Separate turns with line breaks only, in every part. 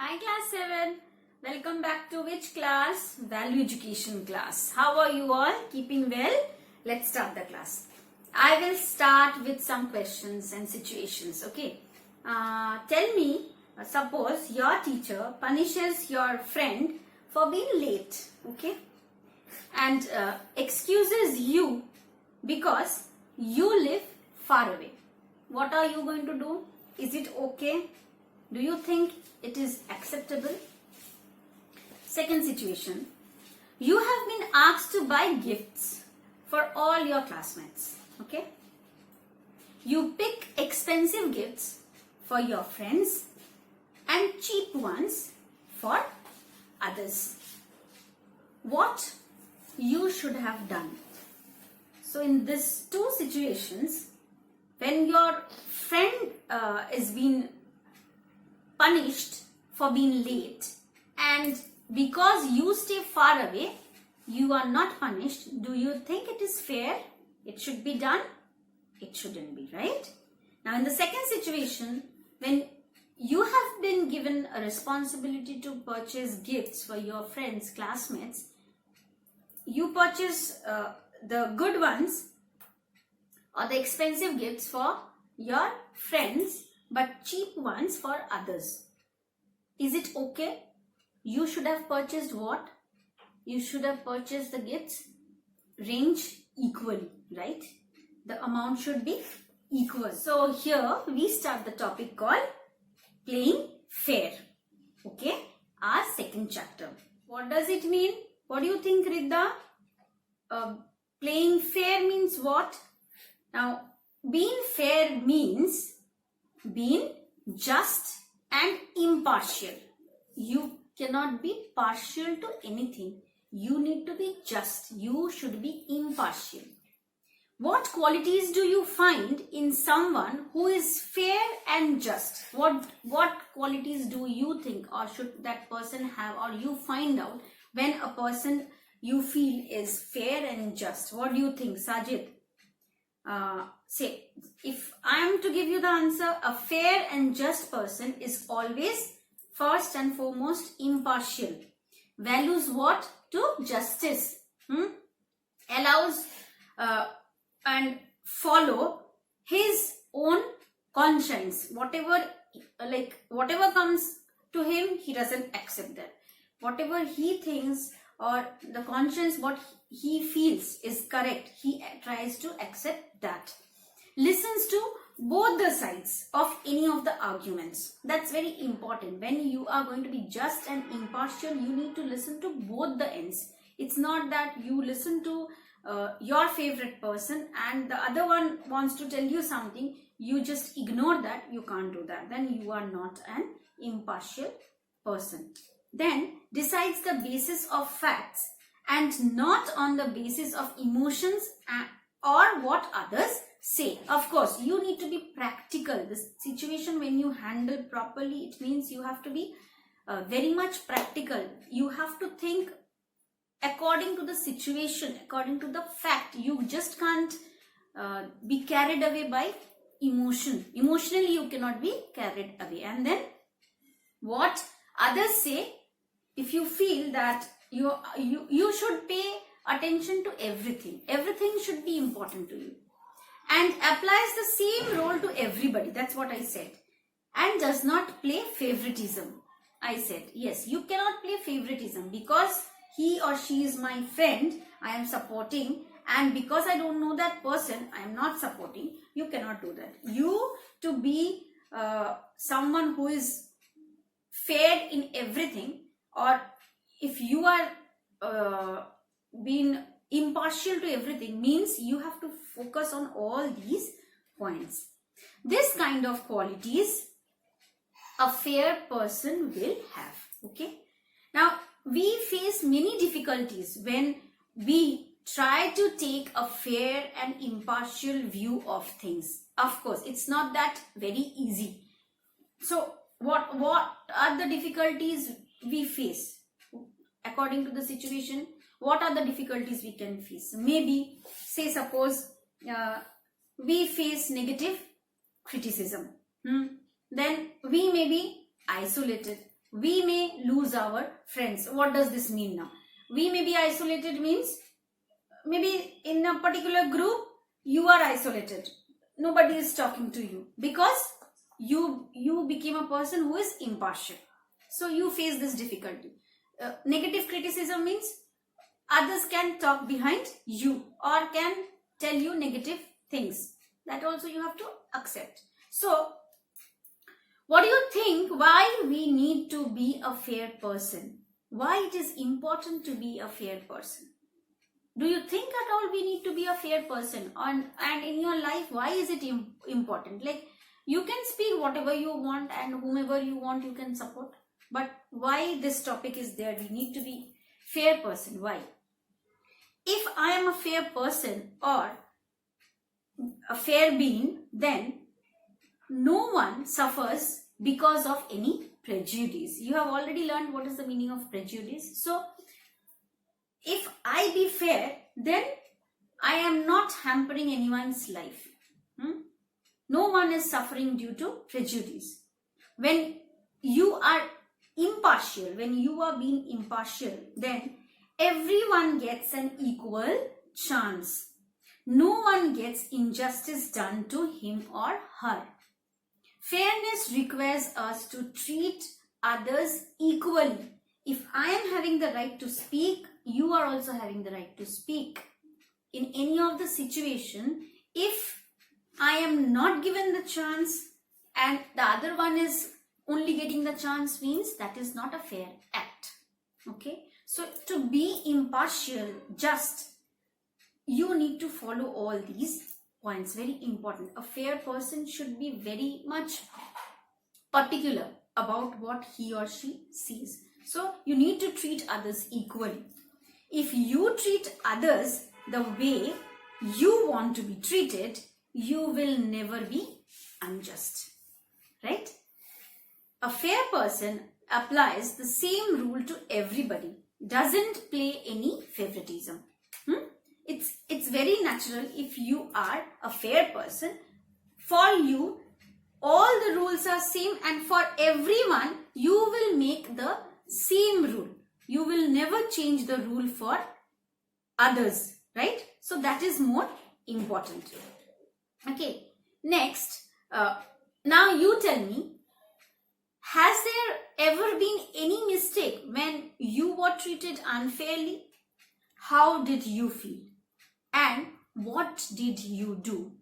Hi class 7. Welcome back to which class? Value education class. How are you all? Keeping well? Let's start the class. I will start with some questions and situations. Okay. Tell me, suppose your teacher punishes your friend for being late. Okay. And excuses you because you live far away. What are you going to do? Is it okay? Do you think it is acceptable? Second situation, you have been asked to buy gifts for all your classmates. Okay? You pick expensive gifts for your friends and cheap ones for others. What you should have done? So in these two situations, when your friend is being punished for being late and because you stay far away, you are not punished, do you think it is fair? It should be done? It shouldn't be, right? Now in the second situation, when you have been given a responsibility to purchase gifts for your friends, classmates, you purchase the good ones or the expensive gifts for your friends but cheap ones for others. Is it okay? You should have purchased what? You should have purchased the gifts range equally, right? The amount should be equal. So here we start the topic called playing fair. Okay? Our second chapter. What does it mean? What do you think, Riddha? Playing fair means what? Now, being fair means being just and impartial. You cannot be partial to anything. You need to be just. You should be impartial. What qualities do you find in someone who is fair and just? What qualities do you think or should that person have, or you find out when a person you feel is fair and just? What do you think, Sajid? Say, if I am to give you the answer, a fair and just person is always first and foremost impartial. Values what? To justice. Allows and follow his own conscience. Whatever comes to him, he doesn't accept that. Whatever he thinks or the conscience, what he feels is correct, he tries to accept that. Listens to both the sides of any of the arguments. That's very important. When you are going to be just and impartial, you need to listen to both the ends. It's not that you listen to your favorite person and the other one wants to tell you something, you just ignore that. You can't do that. Then you are not an impartial person. Then decides the basis of facts and not on the basis of emotions or what others say. Of course, you need to be practical. The situation when you handle properly, it means you have to be very much practical. You have to think according to the situation, according to the fact. You just can't be carried away by emotion. Emotionally, you cannot be carried away. And then what others say, if you feel that you should pay attention to everything. Everything should be important to you. And applies the same role to everybody. That's what I said. And does not play favoritism. I said, yes, you cannot play favoritism because he or she is my friend, I am supporting, and because I don't know that person, I am not supporting. You cannot do that. You to be someone who is fair in everything, or if you are being impartial to everything, means you have to focus on all these points. This kind of qualities a fair person will have. Okay. Now, we face many difficulties when we try to take a fair and impartial view of things. Of course, it's not that very easy. So, what are the difficulties we face? According to the situation, what are the difficulties we can face? Maybe, say suppose we face negative criticism. Then we may be isolated. we may lose our friends. What does this mean now? We may be isolated means maybe in a particular group you are isolated. Nobody is talking to you because you became a person who is impartial. So you face this difficulty. Negative criticism means others can talk behind you or can tell you negative things. That also you have to accept. So what do you think why we need to be a fair person? Why it is important to be a fair person? Do you think at all we need to be a fair person? And in your life, why is it important? Like, you can speak whatever you want and whomever you want you can support. But why this topic is there? We need to be fair person. Why? If I am a fair person or a fair being, then no one suffers because of any prejudice. You have already learned what is the meaning of prejudice. So, if I be fair, then I am not hampering anyone's life. No one is suffering due to prejudice. When you are impartial, when you are being impartial, then everyone gets an equal chance. No one gets injustice done to him or her. Fairness requires us to treat others equally. If I am having the right to speak, you are also having the right to speak. In any of the situation, if I am not given the chance and the other one is only getting the chance, means that is not a fair act. Okay? So to be impartial, just, you need to follow all these points. Very important. A fair person should be very much particular about what he or she sees. So you need to treat others equally. If you treat others the way you want to be treated, you will never be unjust. Right? A fair person applies the same rule to everybody. Doesn't play any favoritism. It's very natural. If you are a fair person, for you all the rules are same, and for everyone you will make the same rule. You will never change the rule for others, right? So that is more important. Okay, next, now you tell me, has there ever been any mistake when you were treated unfairly? How did you feel? And what did you do?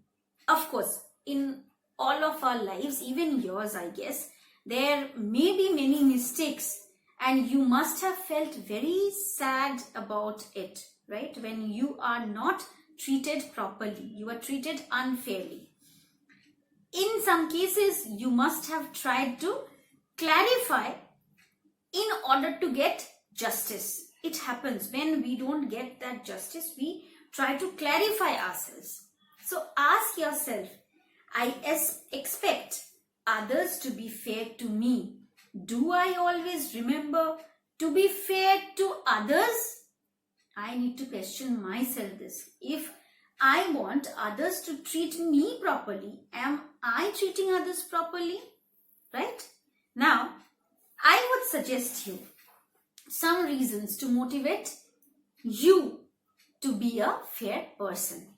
Of course, in all of our lives, even yours, I guess, there may be many mistakes and you must have felt very sad about it, right? When you are not treated properly, you are treated unfairly. In some cases, you must have tried to clarify in order to get justice. It happens when we don't get that justice, we try to clarify ourselves. So ask yourself, I expect others to be fair to me. Do I always remember to be fair to others? I need to question myself this. If I want others to treat me properly, am I treating others properly? Right? Now, I would suggest you some reasons to motivate you to be a fair person.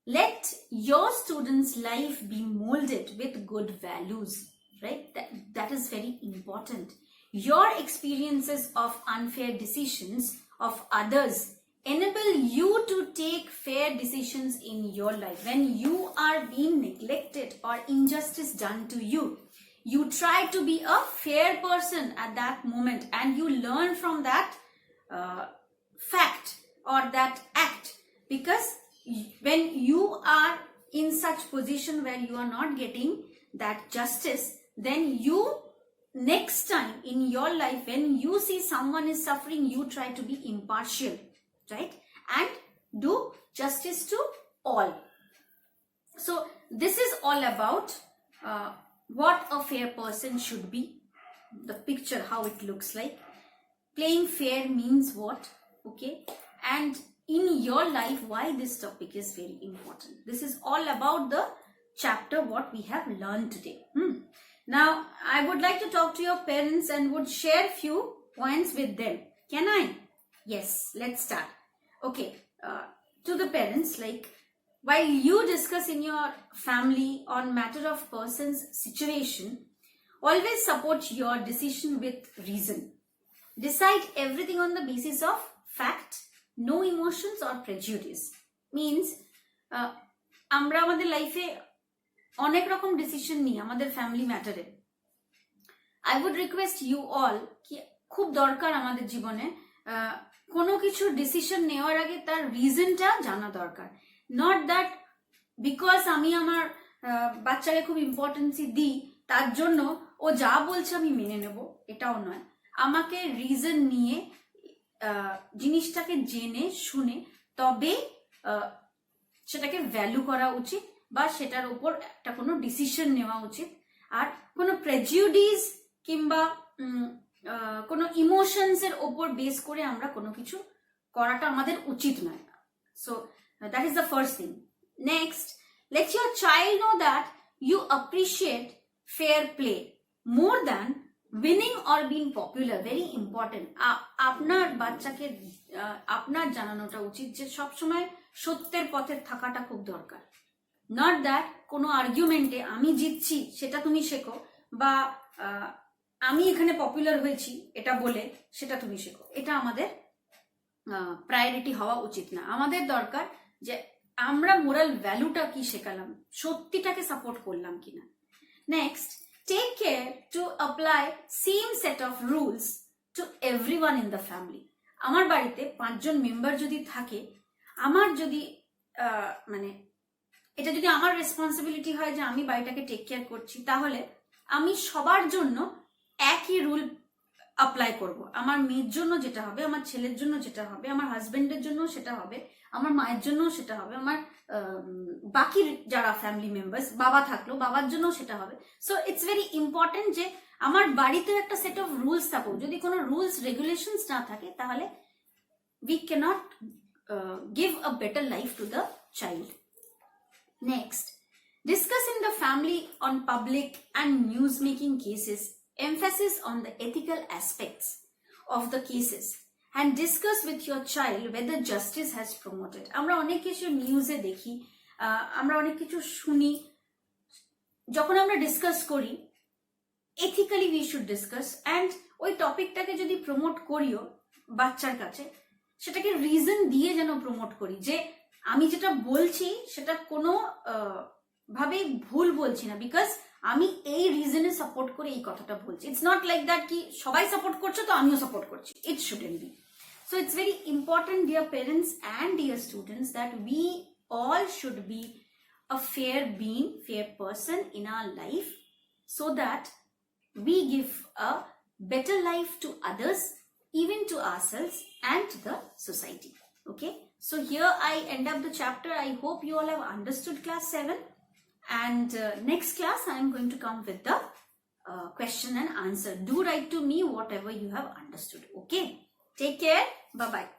Let your student's life be molded with good values, right? That is very important. Your experiences of unfair decisions of others enable you to take fair decisions in your life. When you are being neglected or injustice done to you, you try to be a fair person at that moment and you learn from that fact or that act, because when you are in such position where you are not getting that justice, then you next time in your life when you see someone is suffering, you try to be impartial, right, and do justice to all. So this is all about what a fair person should be, the picture, how it looks like. Playing fair means what, okay, and in your life why this topic is very important. This is all about the chapter what we have learned today. Now, I would like to talk to your parents and would share few points with them. Can I? Yes, let's start. Okay, to the parents, like, while you discuss in your family on matter of person's situation, always support your decision with reason. Decide everything on the basis of fact, no emotions or prejudice. Means, আমরা আমাদের লাইফে অনেক রকম decision নিই আমাদের family ম্যাটারে। I would request you all কি খুব দরকার আমাদের জীবনে কোনো কিছু ডিসিশন নেওয়ার আগে তার রিজনটা জানা দরকার। নট দ্যাট বিকজ আমি আমার বাচ্চাকে খুব ইম্পর্টেন্সি দিই তার জন্য ও যা বলছে আমি মেনে নেব, এটাও নয়। আমাকে রিজন নিয়ে জিনিসটাকে জেনে শুনে তবে সেটাকে ভ্যালু করা উচিত বা সেটার উপর একটা কোনো ডিসিশন নেওয়া উচিত। আর কোনো প্রেজুডিস কিংবা কোনো ইমোশনস এর ওপর বেস করে আমরা কোনো কিছু করাটা আমাদের উচিত নয়। So that is the first thing. Next, let your child know that you appreciate fair play more than winning or being popular. Very important. আপনার বাচ্চাকে আপনার জানানোটা উচিত যে সবসময় সত্যের পথে থাকাটা খুব দরকার। নট দ্যাট কোনো আর্গুমেন্টে আমি জিতছি সেটা তুমি শেখো বা আমি এখানে পপুলার হয়েছি এটা বলে সেটা তুমি শেখো। এটা আমাদের প্রায়োরিটি হওয়া উচিত না। আমাদের দরকার যে আমরা মোরাল ভ্যালুটা কি শেখালাম, সত্যিটাকে সাপোর্ট করলাম কিনা। Next, take care to apply same set of rules to everyone in the family. আমার বাড়িতে 5 জন মেম্বার যদি থাকে, আমার যদি মানে এটা যদি আমার রেসপন্সিবিলিটি হয় যে আমি বাড়িটাকে টেক কেয়ার করছি, তাহলে আমি সবার জন্য একই রুল অ্যাপ্লাই করব। আমার মেয়ের জন্য যেটা হবে, আমার ছেলের জন্য যেটা হবে, আমার হাজবেন্ডের জন্য সেটা হবে, আমার মায়ের জন্য সেটা হবে, আমার বাকি যারা ফ্যামিলি মেম্বার্স, বাবা থাকলো বাবার জন্য সেটা হবে। সো ইটস ভেরি ইম্পর্টেন্ট যে আমার বাড়িতেও একটা সেট অফ রুলস থাকুক। যদি কোনো রুলস রেগুলেশনস না থাকে তাহলে we cannot give a better life to the child. Next, discuss in the family on public and news making cases, emphasis on the ethical aspects of the cases and discuss with your child whether justice has promoted. আমরা অনেক কিছু নিউজে দেখি, আমরা অনেক কিছু শুনি, যখন আমরা ডিসকাস করি ethically we should discuss and ওই টপিকটাকে যদি প্রমোট করিও বাচ্চার কাছে, সেটাকে রিজন দিয়ে যেন প্রমোট করি যে আমি যেটা বলছি সেটা কোনো ভাবে ভুল বলছি না, বিকজ আমি এই রিজনে সাপোর্ট করে এই কথাটা বলছি। ইটস নট লাইক দ্যাট কি সবাই সাপোর্ট করছে তো আমিও সাপোর্ট করছি। It shouldn't be. So it's very important, dear parents and dear students, that we all should be a fair being, fair person in our life, so that we give a better life to others, even to ourselves and to the society. Okay, so here I end up the chapter. I hope you all have understood class 7, and next class I am going to come with the question and answer. Do write to me whatever you have understood. Okay, take care, bye bye.